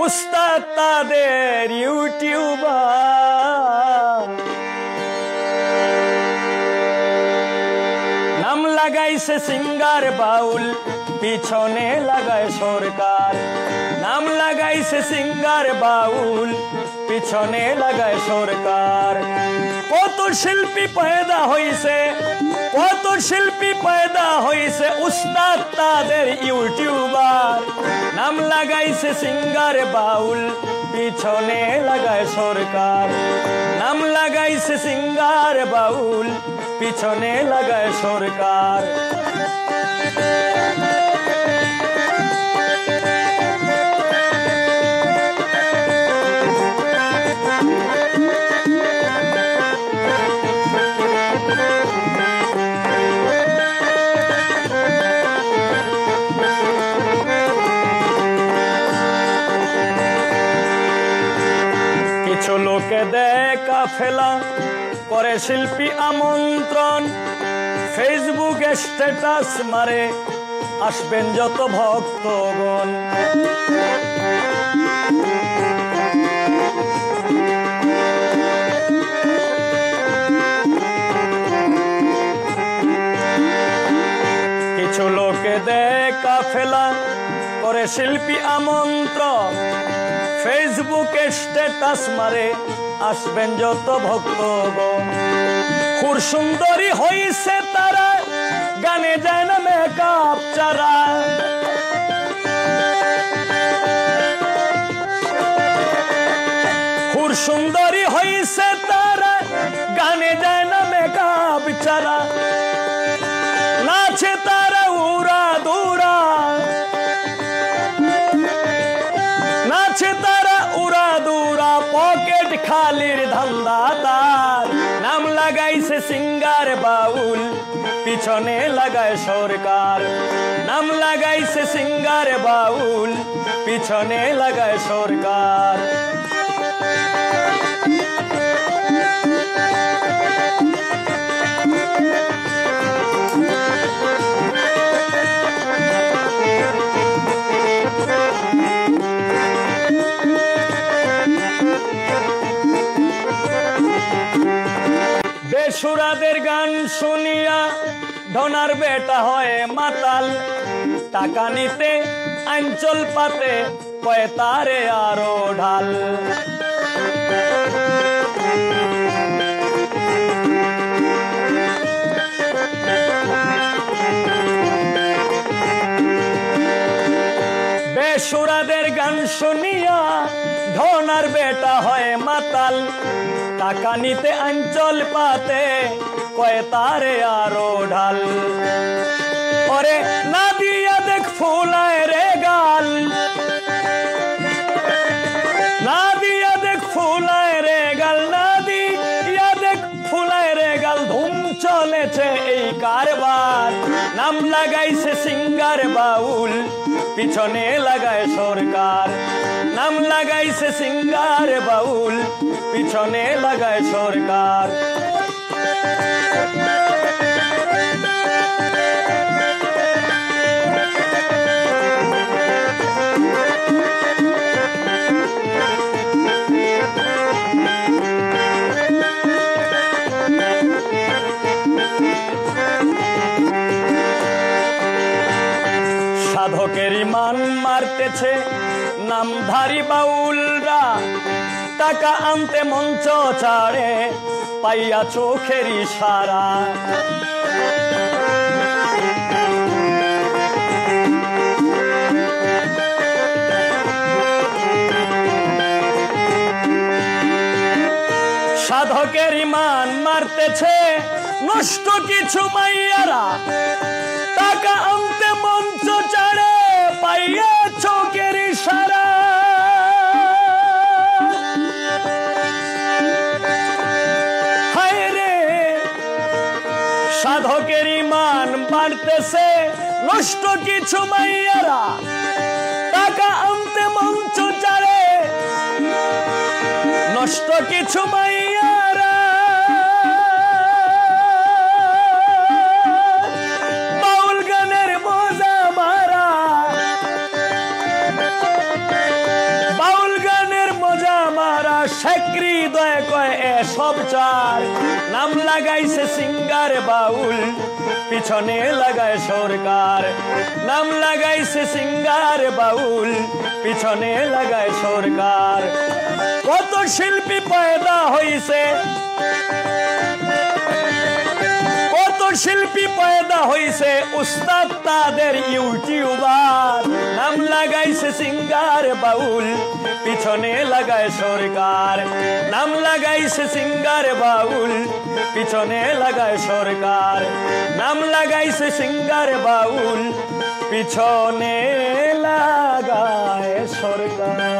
উস্তাদ তাদের ইউটিউবার নাম লাগাইছে সিঙ্গার বাউল পিছনে লাগায় সরকার নাম লাগাইছে সিঙ্গার বাউল পিছনে লাগায় সরকার কত শিল্পী পয়দা হইছে উস্তাদ তাদের ইউটিউবার নাম লাগাইছে সিঙ্গার বাউল পিছনে লাগায় সরকার নাম লাগাইছে সিঙ্গার বাউল পিছনে লাগায় সরকার কিছু লোকে দেখা ফেলা করে শিল্পী আমন্ত্রণ ফেসবুকে স্ট্যাটাস মারে আসবেন যত ভক্তগণ কিছু লোকে দেখা ফেলা করে শিল্পী আমন্ত্রণ ফেসবুকে স্ট্যাটাস মারে আসবেন যত ভক্তগণ খুব সুন্দরী হইছে তারা গানে যায় না মেকআপ চারা খুব সুন্দরী হইছে তারা গানে যায় না মেকআপ চারা নাচে তারা উড়া দুরা নাচে তারা উড়া দুরা পকেট খালির ধান্দা তার নাম লাগাইছে সিঙ্গার বাউল পিছনে লাগায় সরকার নাম লাগাইছে সিঙ্গার বাউল পিছনে লাগায় সরকার বেসুরাদের গান শুনিয়া ধনার বেটা হয় মাতাল টাকা নিতে আঞ্চল পাতে কয় তারে আরো ঢাল বেসুরাদের গান শুনিয়া ধনার বেটা হয় মাতাল টাকা নিতে আঞ্চল পাতে কয় তারে আরো ঢাল ওরে না দিয়া দেখ ফুলায় রে গাল না দিয়া দেখ ফুলায় রে গাল না দিয়া দেখ ফুলায় রে গাল ধুম চলেছে এই কারবার নাম লাগাইছে সিঙ্গার বাউল পিছনে লাগায় সরকার নাম লাগাইছে সিঙ্গার বাউল পিছনে লাগায় সরকার সাধকেরই মান মারতেছে নামধারী বাউলরা টাকা আনতে মঞ্চ ছাড়ে পাইয়া চোখের ইশারা সাধকের ইমান মারতেছে নষ্ট কিছু মাইয়ারা টাকা আনতে মঞ্চ ছাড়ে পাইয়া চোখের ইশারা হায় রে সাধকের ইমান বাড়তেছে নষ্ট কিছু মাইয়ারা টাকা আনতে মঞ্চ ছাড়ে নষ্ট কিছু মাইয়ারা বাউল গানের বোঝা মারা শেখ হৃদয় কয় এসব চার নাম লাগাইছে সিঙ্গার বাউল পিছনে লাগায় সরকার নাম লাগাইছে সিঙ্গার বাউল পিছনে লাগায় সরকার কত শিল্পী পয়দা হইছে শিল্পী পয়দা হইছে উস্তাদ তাদের ইউটিউবার নাম লাগাইছে সিঙ্গার বাউল পিছনে লাগায় সরকার নাম লাগাইছে সিঙ্গার বাউল পিছনে লাগায় সরকার নাম লাগাইছে সিঙ্গার বাউল পিছনে লাগায় সরকার।